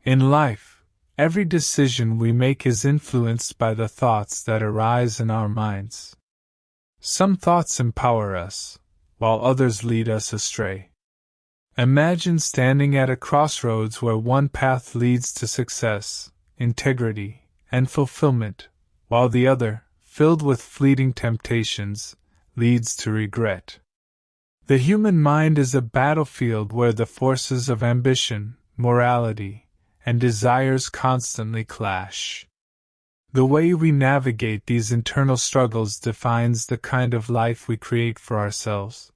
In life, every decision we make is influenced by the thoughts that arise in our minds. Some thoughts empower us, while others lead us astray. Imagine standing at a crossroads where one path leads to success, integrity, and fulfillment, while the other, filled with fleeting temptations, leads to regret. The human mind is a battlefield where the forces of ambition, morality, and desires constantly clash. The way we navigate these internal struggles defines the kind of life we create for ourselves.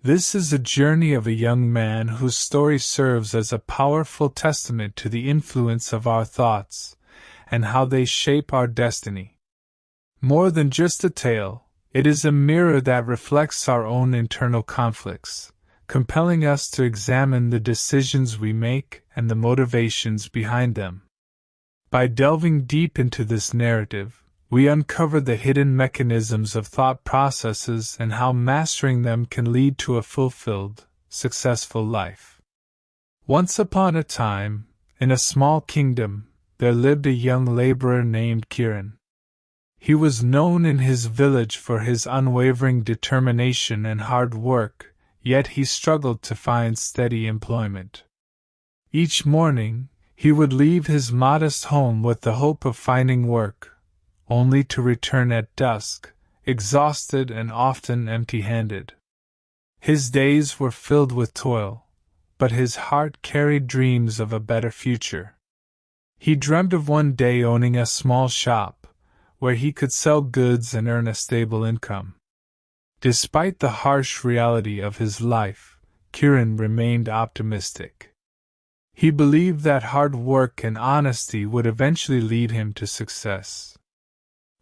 This is a journey of a young man whose story serves as a powerful testament to the influence of our thoughts and how they shape our destiny. More than just a tale, it is a mirror that reflects our own internal conflicts, compelling us to examine the decisions we make and the motivations behind them. By delving deep into this narrative, we uncover the hidden mechanisms of thought processes and how mastering them can lead to a fulfilled, successful life. Once upon a time, in a small kingdom, there lived a young laborer named Kiran. He was known in his village for his unwavering determination and hard work, yet he struggled to find steady employment. Each morning, he would leave his modest home with the hope of finding work, only to return at dusk, exhausted and often empty-handed. His days were filled with toil, but his heart carried dreams of a better future. He dreamed of one day owning a small shop, where he could sell goods and earn a stable income. Despite the harsh reality of his life, Kiran remained optimistic. He believed that hard work and honesty would eventually lead him to success.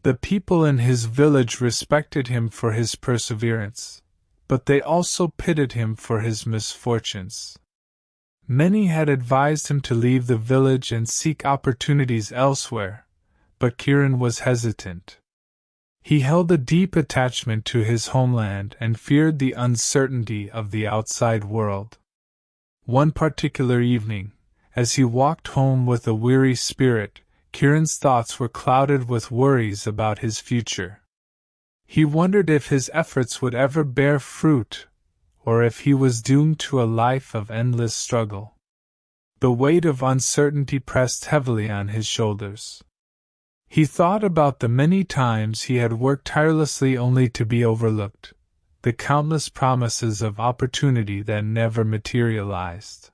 The people in his village respected him for his perseverance, but they also pitied him for his misfortunes. Many had advised him to leave the village and seek opportunities elsewhere, but Kiran was hesitant. He held a deep attachment to his homeland and feared the uncertainty of the outside world. One particular evening, as he walked home with a weary spirit, Kiran's thoughts were clouded with worries about his future. He wondered if his efforts would ever bear fruit, or if he was doomed to a life of endless struggle. The weight of uncertainty pressed heavily on his shoulders. He thought about the many times he had worked tirelessly only to be overlooked, the countless promises of opportunity that never materialized.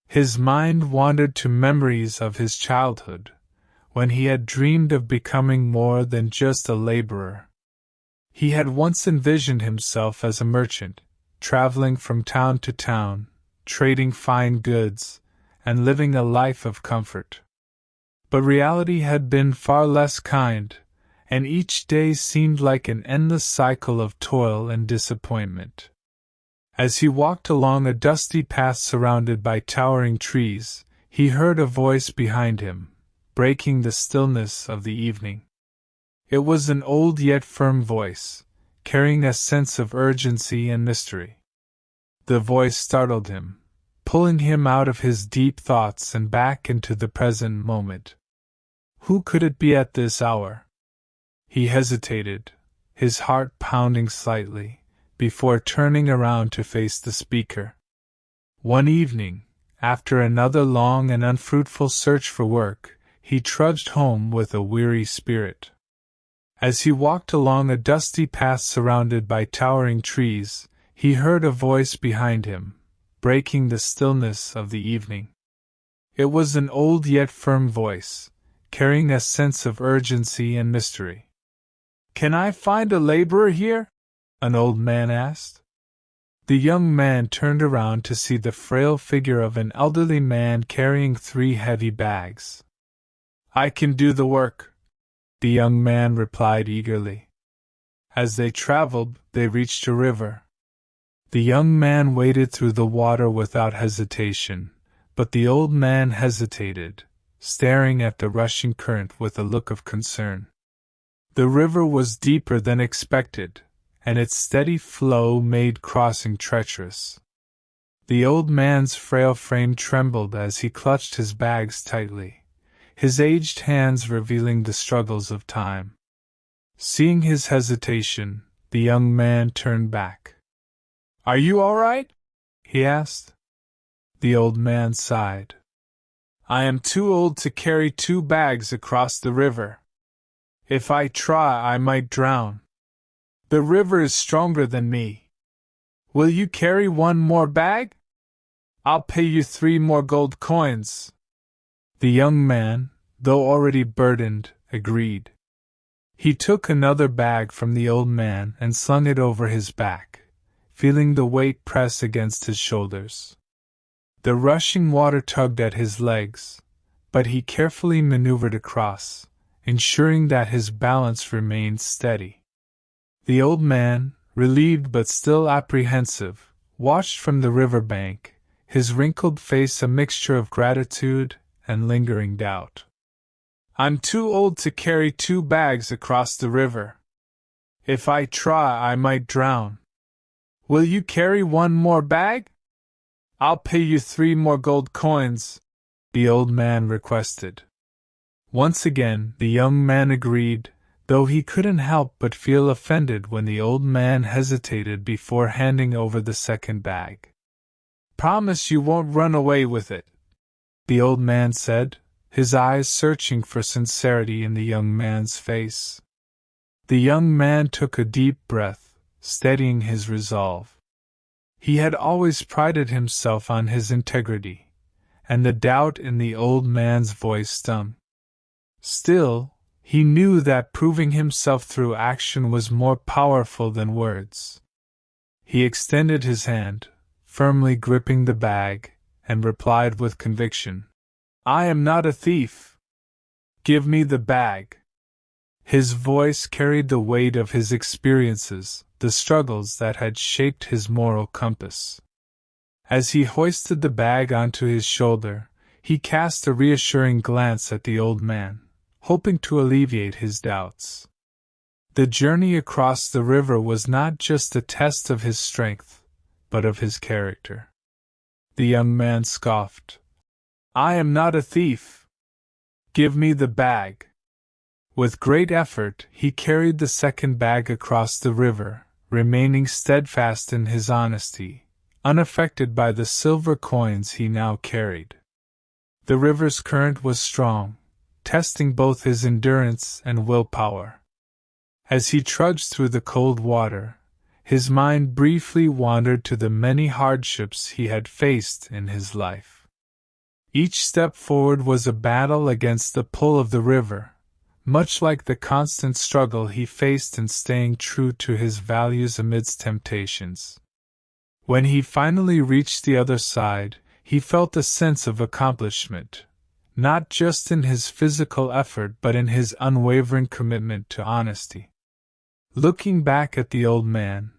His mind wandered to memories of his childhood, when he had dreamed of becoming more than just a laborer. He had once envisioned himself as a merchant, traveling from town to town, trading fine goods, and living a life of comfort. But reality had been far less kind, and each day seemed like an endless cycle of toil and disappointment. As he walked along a dusty path surrounded by towering trees, he heard a voice behind him, breaking the stillness of the evening. It was an old yet firm voice, carrying a sense of urgency and mystery. The voice startled him, pulling him out of his deep thoughts and back into the present moment. Who could it be at this hour? He hesitated, his heart pounding slightly, before turning around to face the speaker. One evening, after another long and unfruitful search for work, he trudged home with a weary spirit. As he walked along a dusty path surrounded by towering trees, he heard a voice behind him, breaking the stillness of the evening. It was an old yet firm voice, carrying a sense of urgency and mystery. "Can I find a laborer here?" an old man asked. The young man turned around to see the frail figure of an elderly man carrying 3 heavy bags. "I can do the work," the young man replied eagerly. As they traveled, they reached a river. The young man waded through the water without hesitation, but the old man hesitated, staring at the rushing current with a look of concern. The river was deeper than expected, and its steady flow made crossing treacherous. The old man's frail frame trembled as he clutched his bags tightly, his aged hands revealing the struggles of time. Seeing his hesitation, the young man turned back. "Are you all right?" he asked. The old man sighed. "I am too old to carry 2 bags across the river. If I try, I might drown. The river is stronger than me. Will you carry 1 more bag? I'll pay you 3 more gold coins." The young man, though already burdened, agreed. He took another bag from the old man and slung it over his back, feeling the weight press against his shoulders. The rushing water tugged at his legs, but he carefully maneuvered across, ensuring that his balance remained steady. The old man, relieved but still apprehensive, watched from the river bank, his wrinkled face a mixture of gratitude and lingering doubt. "I'm too old to carry 2 bags across the river. If I try, I might drown. Will you carry 1 more bag? I'll pay you 3 more gold coins," the old man requested. Once again, the young man agreed, though he couldn't help but feel offended when the old man hesitated before handing over the second bag. "Promise you won't run away with it," the old man said, his eyes searching for sincerity in the young man's face. The young man took a deep breath, steadying his resolve. He had always prided himself on his integrity, and the doubt in the old man's voice stung. Still, he knew that proving himself through action was more powerful than words. He extended his hand, firmly gripping the bag, and replied with conviction, "I am not a thief. Give me the bag." His voice carried the weight of his experiences, the struggles that had shaped his moral compass. As he hoisted the bag onto his shoulder, he cast a reassuring glance at the old man, hoping to alleviate his doubts. The journey across the river was not just a test of his strength, but of his character. The young man scoffed, "I am not a thief. Give me the bag." With great effort, he carried the second bag across the river, remaining steadfast in his honesty, unaffected by the silver coins he now carried. The river's current was strong, testing both his endurance and willpower. As he trudged through the cold water, his mind briefly wandered to the many hardships he had faced in his life. Each step forward was a battle against the pull of the river, much like the constant struggle he faced in staying true to his values amidst temptations. When he finally reached the other side, he felt a sense of accomplishment, not just in his physical effort but in his unwavering commitment to honesty. Looking back at the old man,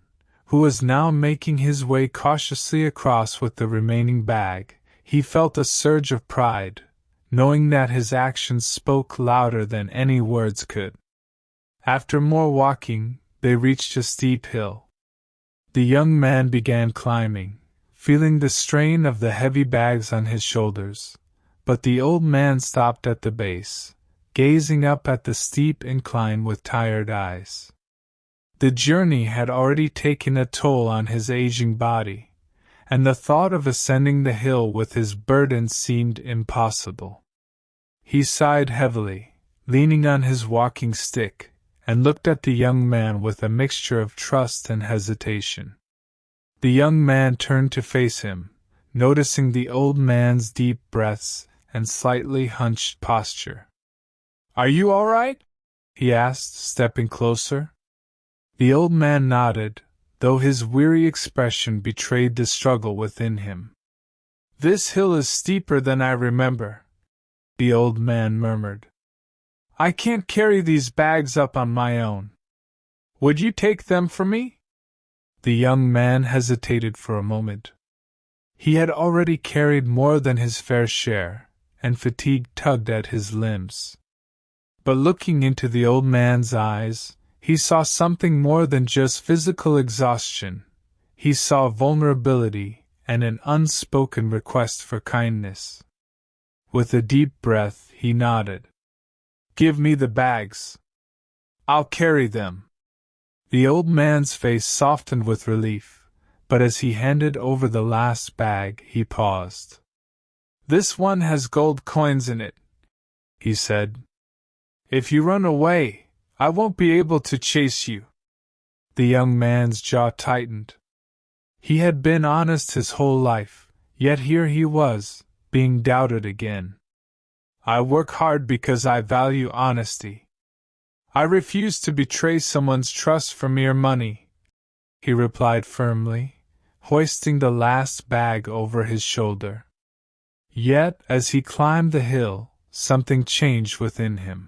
who was now making his way cautiously across with the remaining bag, he felt a surge of pride, knowing that his actions spoke louder than any words could. After more walking, they reached a steep hill. The young man began climbing, feeling the strain of the heavy bags on his shoulders, but the old man stopped at the base, gazing up at the steep incline with tired eyes. The journey had already taken a toll on his aging body, and the thought of ascending the hill with his burden seemed impossible. He sighed heavily, leaning on his walking stick, and looked at the young man with a mixture of trust and hesitation. The young man turned to face him, noticing the old man's deep breaths and slightly hunched posture. "Are you all right?" he asked, stepping closer. The old man nodded, though his weary expression betrayed the struggle within him. "This hill is steeper than I remember," the old man murmured. "I can't carry these bags up on my own. Would you take them for me?" The young man hesitated for a moment. He had already carried more than his fair share, and fatigue tugged at his limbs. But looking into the old man's eyes, he saw something more than just physical exhaustion. He saw vulnerability and an unspoken request for kindness. With a deep breath, he nodded. "Give me the bags. I'll carry them." The old man's face softened with relief, but as he handed over the last bag, he paused. "This one has gold coins in it," he said. "If you run away, I won't be able to chase you." The young man's jaw tightened. He had been honest his whole life, yet here he was, being doubted again. "I work hard because I value honesty. I refuse to betray someone's trust for mere money," he replied firmly, hoisting the last bag over his shoulder. Yet, as he climbed the hill, something changed within him.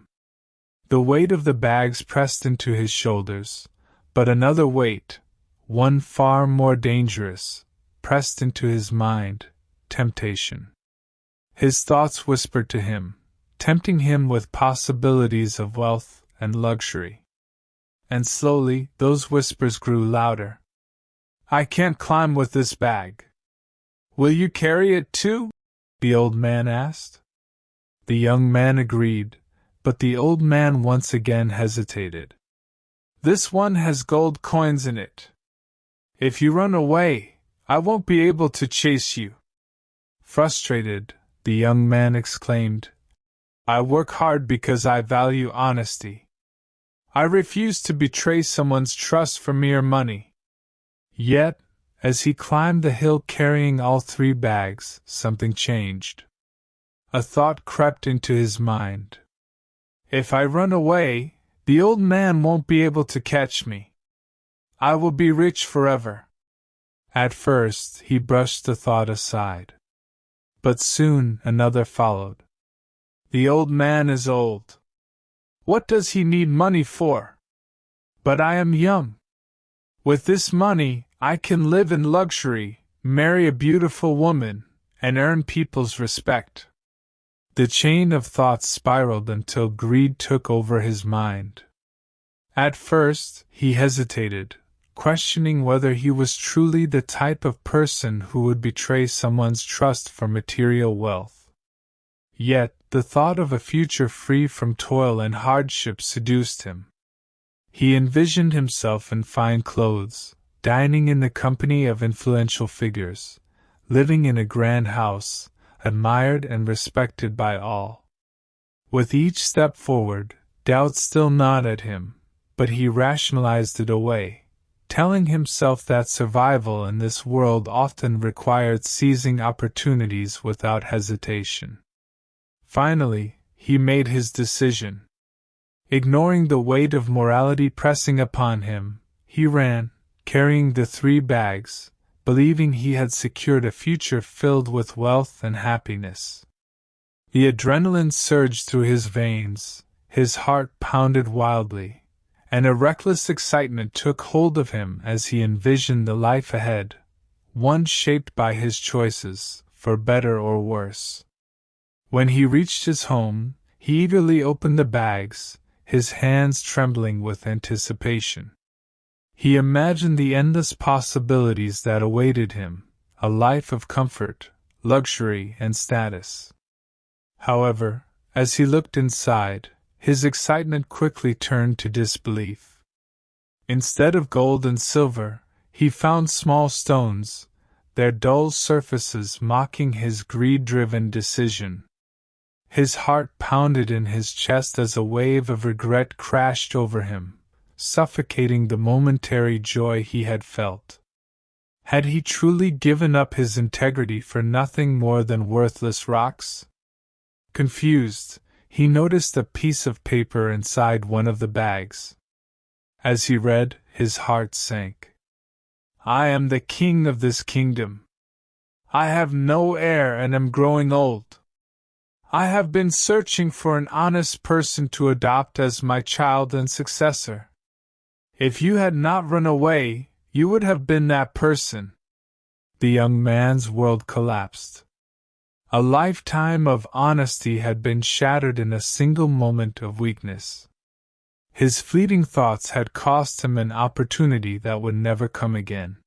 The weight of the bags pressed into his shoulders, but another weight, one far more dangerous, pressed into his mind: temptation. His thoughts whispered to him, tempting him with possibilities of wealth and luxury. And slowly, those whispers grew louder. "I can't climb with this bag." "Will you carry it too?" the old man asked. The young man agreed, but the old man once again hesitated. "This one has gold coins in it. If you run away, I won't be able to chase you." Frustrated, the young man exclaimed, "I work hard because I value honesty. I refuse to betray someone's trust for mere money." Yet, as he climbed the hill carrying all 3 bags, something changed. A thought crept into his mind. "If I run away, the old man won't be able to catch me. I will be rich forever." At first, he brushed the thought aside. But soon another followed. "The old man is old. What does he need money for? But I am young. With this money, I can live in luxury, marry a beautiful woman, and earn people's respect." The chain of thoughts spiraled until greed took over his mind. At first, he hesitated, questioning whether he was truly the type of person who would betray someone's trust for material wealth. Yet, the thought of a future free from toil and hardship seduced him. He envisioned himself in fine clothes, dining in the company of influential figures, living in a grand house, admired and respected by all. With each step forward, doubt still gnawed at him, but he rationalized it away, telling himself that survival in this world often required seizing opportunities without hesitation. Finally, he made his decision. Ignoring the weight of morality pressing upon him, he ran, carrying the 3 bags, believing he had secured a future filled with wealth and happiness. The adrenaline surged through his veins, his heart pounded wildly, and a reckless excitement took hold of him as he envisioned the life ahead, one shaped by his choices, for better or worse. When he reached his home, he eagerly opened the bags, his hands trembling with anticipation. He imagined the endless possibilities that awaited him, a life of comfort, luxury, and status. However, as he looked inside, his excitement quickly turned to disbelief. Instead of gold and silver, he found small stones, their dull surfaces mocking his greed-driven decision. His heart pounded in his chest as a wave of regret crashed over him, suffocating the momentary joy he had felt. Had he truly given up his integrity for nothing more than worthless rocks? Confused, he noticed a piece of paper inside one of the bags. As he read, his heart sank. "I am the king of this kingdom. I have no heir and am growing old. I have been searching for an honest person to adopt as my child and successor. If you had not run away, you would have been that person." The young man's world collapsed. A lifetime of honesty had been shattered in a single moment of weakness. His fleeting thoughts had cost him an opportunity that would never come again.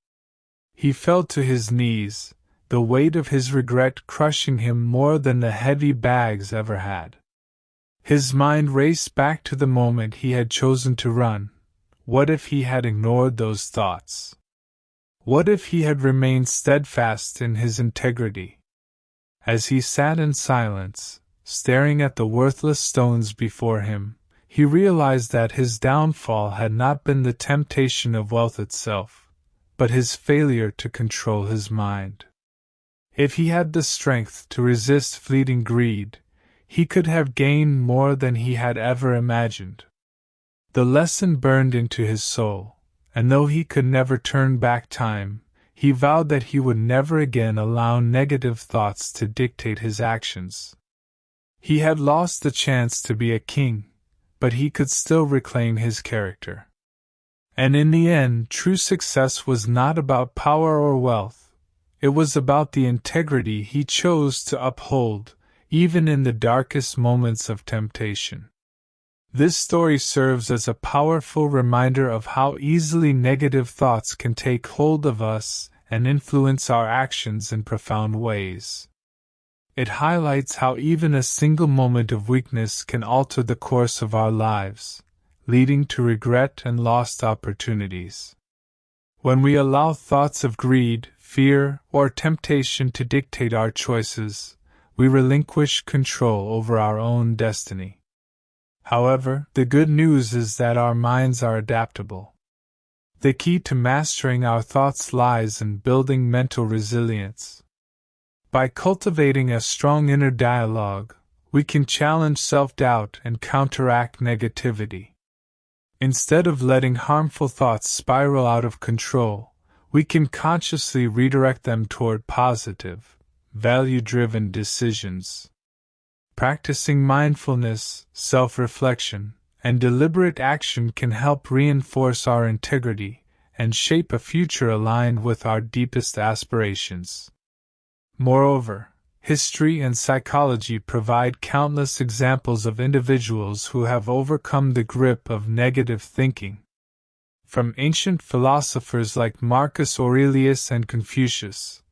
He fell to his knees, the weight of his regret crushing him more than the heavy bags ever had. His mind raced back to the moment he had chosen to run. What if he had ignored those thoughts? What if he had remained steadfast in his integrity? As he sat in silence, staring at the worthless stones before him, he realized that his downfall had not been the temptation of wealth itself, but his failure to control his mind. If he had the strength to resist fleeting greed, he could have gained more than he had ever imagined. The lesson burned into his soul, and though he could never turn back time, he vowed that he would never again allow negative thoughts to dictate his actions. He had lost the chance to be a king, but he could still reclaim his character. And in the end, true success was not about power or wealth. It was about the integrity he chose to uphold, even in the darkest moments of temptation. This story serves as a powerful reminder of how easily negative thoughts can take hold of us and influence our actions in profound ways. It highlights how even a single moment of weakness can alter the course of our lives, leading to regret and lost opportunities. When we allow thoughts of greed, fear, or temptation to dictate our choices, we relinquish control over our own destiny. However, the good news is that our minds are adaptable. The key to mastering our thoughts lies in building mental resilience. By cultivating a strong inner dialogue, we can challenge self-doubt and counteract negativity. Instead of letting harmful thoughts spiral out of control, we can consciously redirect them toward positive, value-driven decisions. Practicing mindfulness, self-reflection, and deliberate action can help reinforce our integrity and shape a future aligned with our deepest aspirations. Moreover, history and psychology provide countless examples of individuals who have overcome the grip of negative thinking. From ancient philosophers like Marcus Aurelius and Confucius,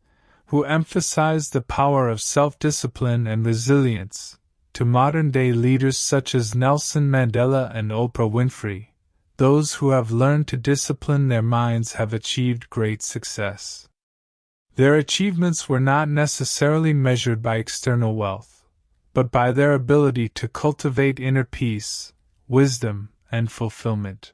who emphasized the power of self-discipline and resilience, to modern-day leaders such as Nelson Mandela and Oprah Winfrey, those who have learned to discipline their minds have achieved great success. Their achievements were not necessarily measured by external wealth, but by their ability to cultivate inner peace, wisdom, and fulfillment.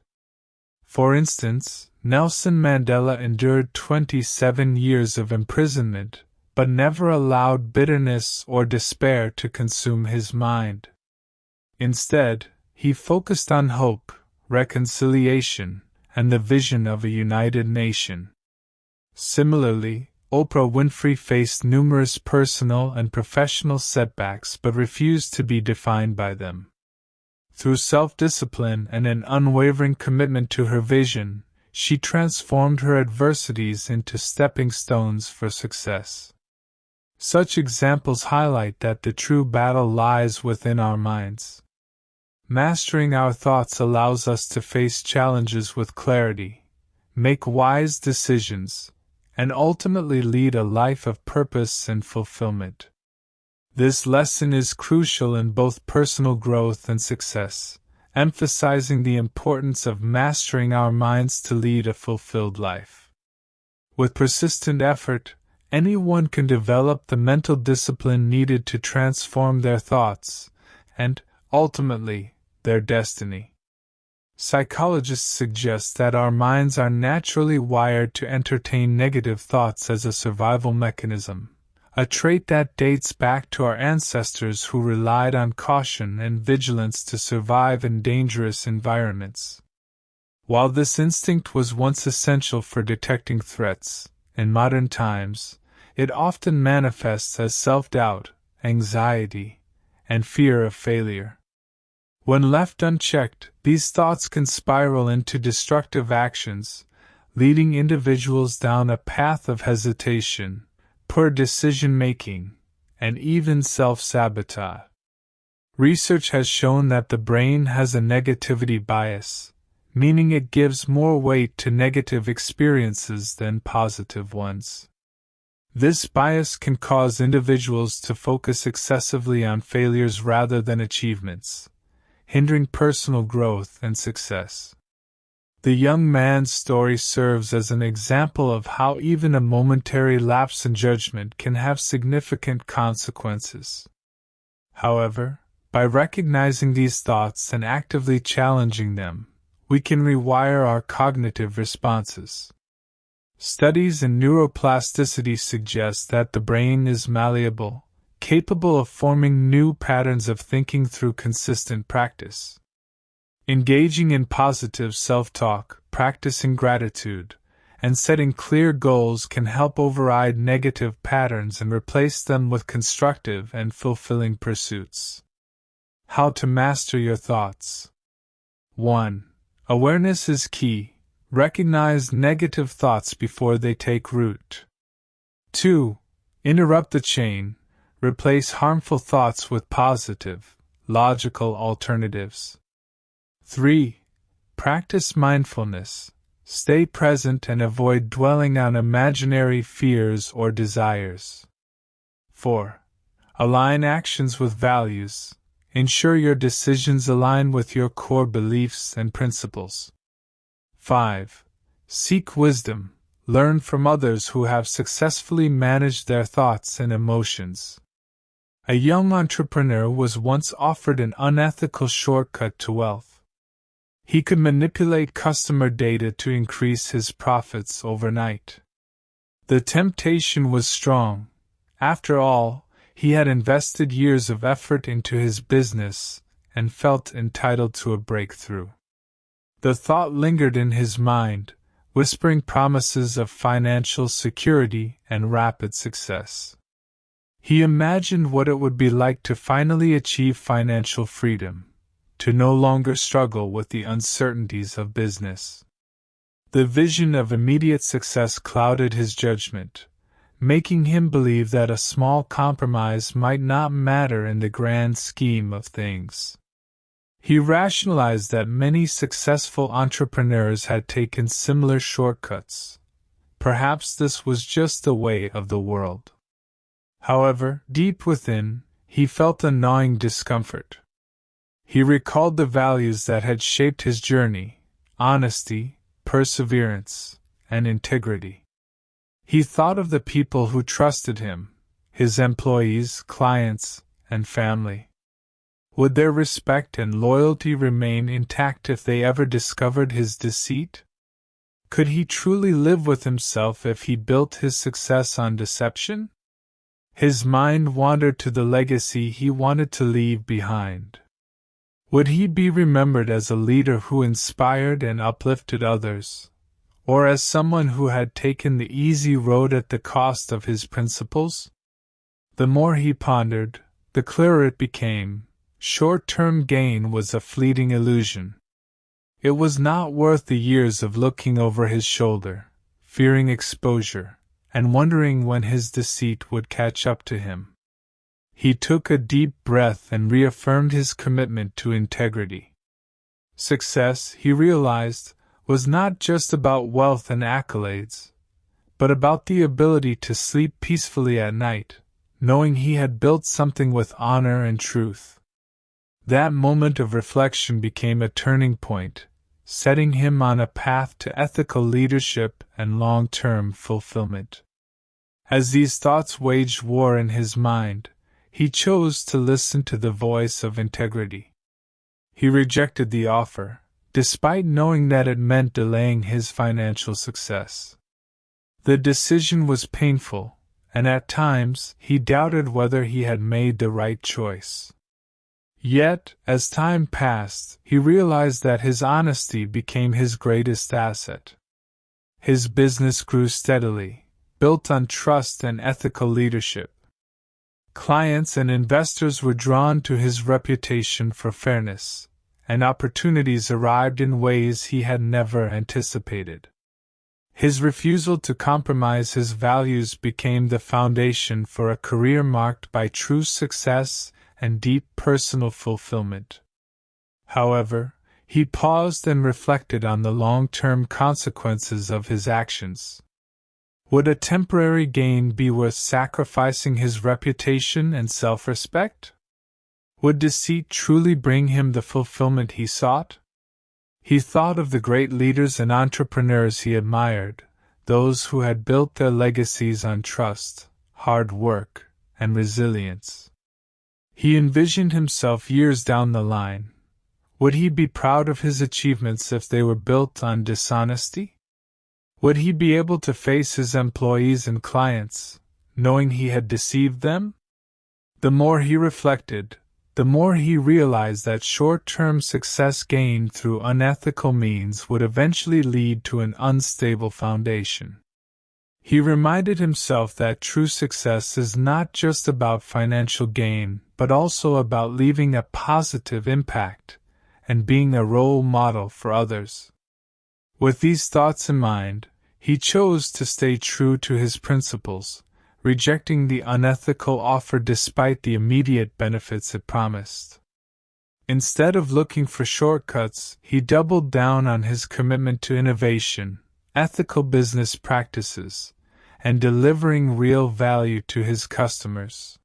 For instance, Nelson Mandela endured 27 years of imprisonment, but never allowed bitterness or despair to consume his mind. Instead, he focused on hope, reconciliation, and the vision of a united nation. Similarly, Oprah Winfrey faced numerous personal and professional setbacks but refused to be defined by them. Through self-discipline and an unwavering commitment to her vision, she transformed her adversities into stepping stones for success. Such examples highlight that the true battle lies within our minds. Mastering our thoughts allows us to face challenges with clarity, make wise decisions, and ultimately lead a life of purpose and fulfillment. This lesson is crucial in both personal growth and success, emphasizing the importance of mastering our minds to lead a fulfilled life. With persistent effort, anyone can develop the mental discipline needed to transform their thoughts and, ultimately, their destiny. Psychologists suggest that our minds are naturally wired to entertain negative thoughts as a survival mechanism, a trait that dates back to our ancestors who relied on caution and vigilance to survive in dangerous environments. While this instinct was once essential for detecting threats, in modern times, it often manifests as self-doubt, anxiety, and fear of failure. When left unchecked, these thoughts can spiral into destructive actions, leading individuals down a path of hesitation, poor decision-making, and even self-sabotage. Research has shown that the brain has a negativity bias, meaning it gives more weight to negative experiences than positive ones. This bias can cause individuals to focus excessively on failures rather than achievements, hindering personal growth and success. The young man's story serves as an example of how even a momentary lapse in judgment can have significant consequences. However, by recognizing these thoughts and actively challenging them, we can rewire our cognitive responses. Studies in neuroplasticity suggest that the brain is malleable, capable of forming new patterns of thinking through consistent practice. Engaging in positive self-talk, practicing gratitude, and setting clear goals can help override negative patterns and replace them with constructive and fulfilling pursuits. How to master your thoughts. 1. Awareness is key. Recognize negative thoughts before they take root. 2. Interrupt the chain. Replace harmful thoughts with positive, logical alternatives. 3. Practice mindfulness. Stay present and avoid dwelling on imaginary fears or desires. 4. Align actions with values. Ensure your decisions align with your core beliefs and principles. 5. Seek wisdom. Learn from others who have successfully managed their thoughts and emotions. A young entrepreneur was once offered an unethical shortcut to wealth. He could manipulate customer data to increase his profits overnight. The temptation was strong. After all, he had invested years of effort into his business and felt entitled to a breakthrough. The thought lingered in his mind, whispering promises of financial security and rapid success. He imagined what it would be like to finally achieve financial freedom, to no longer struggle with the uncertainties of business. The vision of immediate success clouded his judgment, making him believe that a small compromise might not matter in the grand scheme of things. He rationalized that many successful entrepreneurs had taken similar shortcuts. Perhaps this was just the way of the world. However, deep within, he felt a gnawing discomfort. He recalled the values that had shaped his journey: honesty, perseverance, and integrity. He thought of the people who trusted him, his employees, clients, and family. Would their respect and loyalty remain intact if they ever discovered his deceit? Could he truly live with himself if he built his success on deception? His mind wandered to the legacy he wanted to leave behind. Would he be remembered as a leader who inspired and uplifted others, or as someone who had taken the easy road at the cost of his principles? The more he pondered, the clearer it became. Short-term gain was a fleeting illusion. It was not worth the years of looking over his shoulder, fearing exposure, and wondering when his deceit would catch up to him. He took a deep breath and reaffirmed his commitment to integrity. Success, he realized, was not just about wealth and accolades, but about the ability to sleep peacefully at night, knowing he had built something with honor and truth. That moment of reflection became a turning point, setting him on a path to ethical leadership and long-term fulfillment. As these thoughts waged war in his mind, he chose to listen to the voice of integrity. He rejected the offer, despite knowing that it meant delaying his financial success. The decision was painful, and at times he doubted whether he had made the right choice. Yet, as time passed, he realized that his honesty became his greatest asset. His business grew steadily, built on trust and ethical leadership. Clients and investors were drawn to his reputation for fairness, and opportunities arrived in ways he had never anticipated. His refusal to compromise his values became the foundation for a career marked by true success and deep personal fulfillment. However, he paused and reflected on the long-term consequences of his actions. Would a temporary gain be worth sacrificing his reputation and self-respect? Would deceit truly bring him the fulfillment he sought? He thought of the great leaders and entrepreneurs he admired, those who had built their legacies on trust, hard work, and resilience. He envisioned himself years down the line. Would he be proud of his achievements if they were built on dishonesty? Would he be able to face his employees and clients, knowing he had deceived them? The more he reflected, the more he realized that short-term success gained through unethical means would eventually lead to an unstable foundation. He reminded himself that true success is not just about financial gain, but also about leaving a positive impact and being a role model for others. With these thoughts in mind, he chose to stay true to his principles, rejecting the unethical offer despite the immediate benefits it promised. Instead of looking for shortcuts, he doubled down on his commitment to innovation, ethical business practices, and delivering real value to his customers.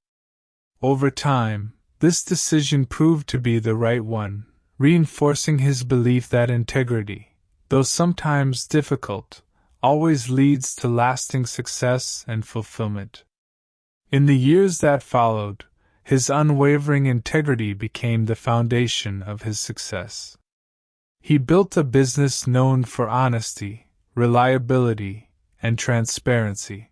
Over time, this decision proved to be the right one, reinforcing his belief that integrity, though sometimes difficult, always leads to lasting success and fulfillment. In the years that followed, his unwavering integrity became the foundation of his success. He built a business known for honesty, reliability, and transparency.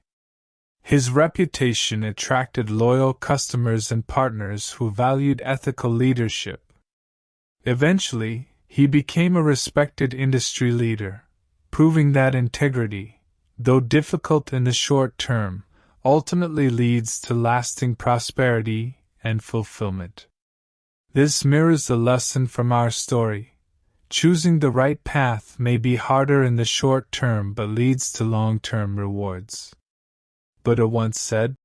His reputation attracted loyal customers and partners who valued ethical leadership. Eventually, he became a respected industry leader, proving that integrity, though difficult in the short term, ultimately leads to lasting prosperity and fulfillment. This mirrors the lesson from our story. Choosing the right path may be harder in the short term but leads to long-term rewards. Buddha once said,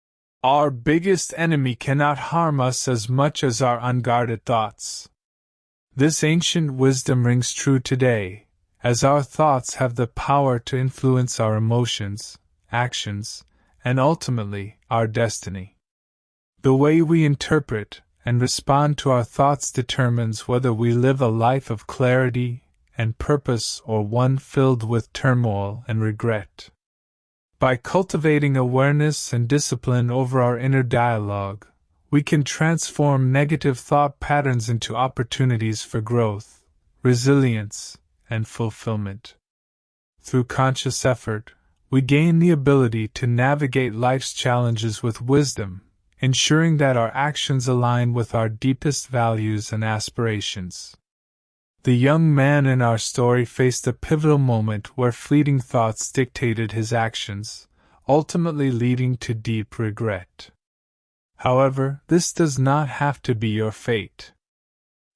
"Our biggest enemy cannot harm us as much as our unguarded thoughts." This ancient wisdom rings true today, as our thoughts have the power to influence our emotions, actions, and ultimately, our destiny. The way we interpret and respond to our thoughts determines whether we live a life of clarity and purpose or one filled with turmoil and regret. By cultivating awareness and discipline over our inner dialogue, we can transform negative thought patterns into opportunities for growth, resilience, and fulfillment. Through conscious effort, we gain the ability to navigate life's challenges with wisdom, ensuring that our actions align with our deepest values and aspirations. The young man in our story faced a pivotal moment where fleeting thoughts dictated his actions, ultimately leading to deep regret. However, this does not have to be your fate.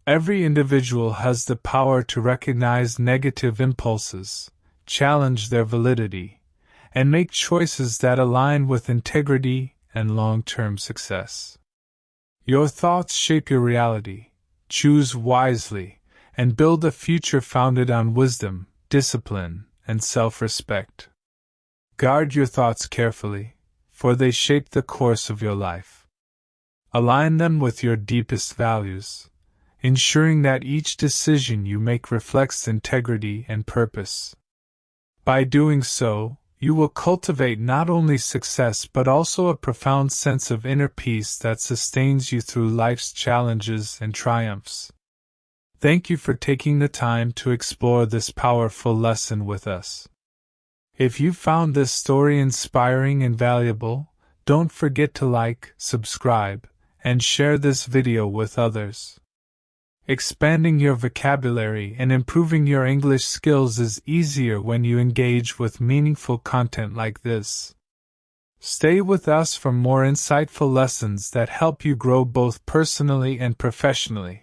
Every individual has the power to recognize negative impulses, challenge their validity, and make choices that align with integrity and long-term success. Your thoughts shape your reality. Choose wisely, and build a future founded on wisdom, discipline, and self-respect. Guard your thoughts carefully, for they shape the course of your life. Align them with your deepest values, ensuring that each decision you make reflects integrity and purpose. By doing so, you will cultivate not only success but also a profound sense of inner peace that sustains you through life's challenges and triumphs. Thank you for taking the time to explore this powerful lesson with us. If you found this story inspiring and valuable, don't forget to like, subscribe, and share this video with others. Expanding your vocabulary and improving your English skills is easier when you engage with meaningful content like this. Stay with us for more insightful lessons that help you grow both personally and professionally.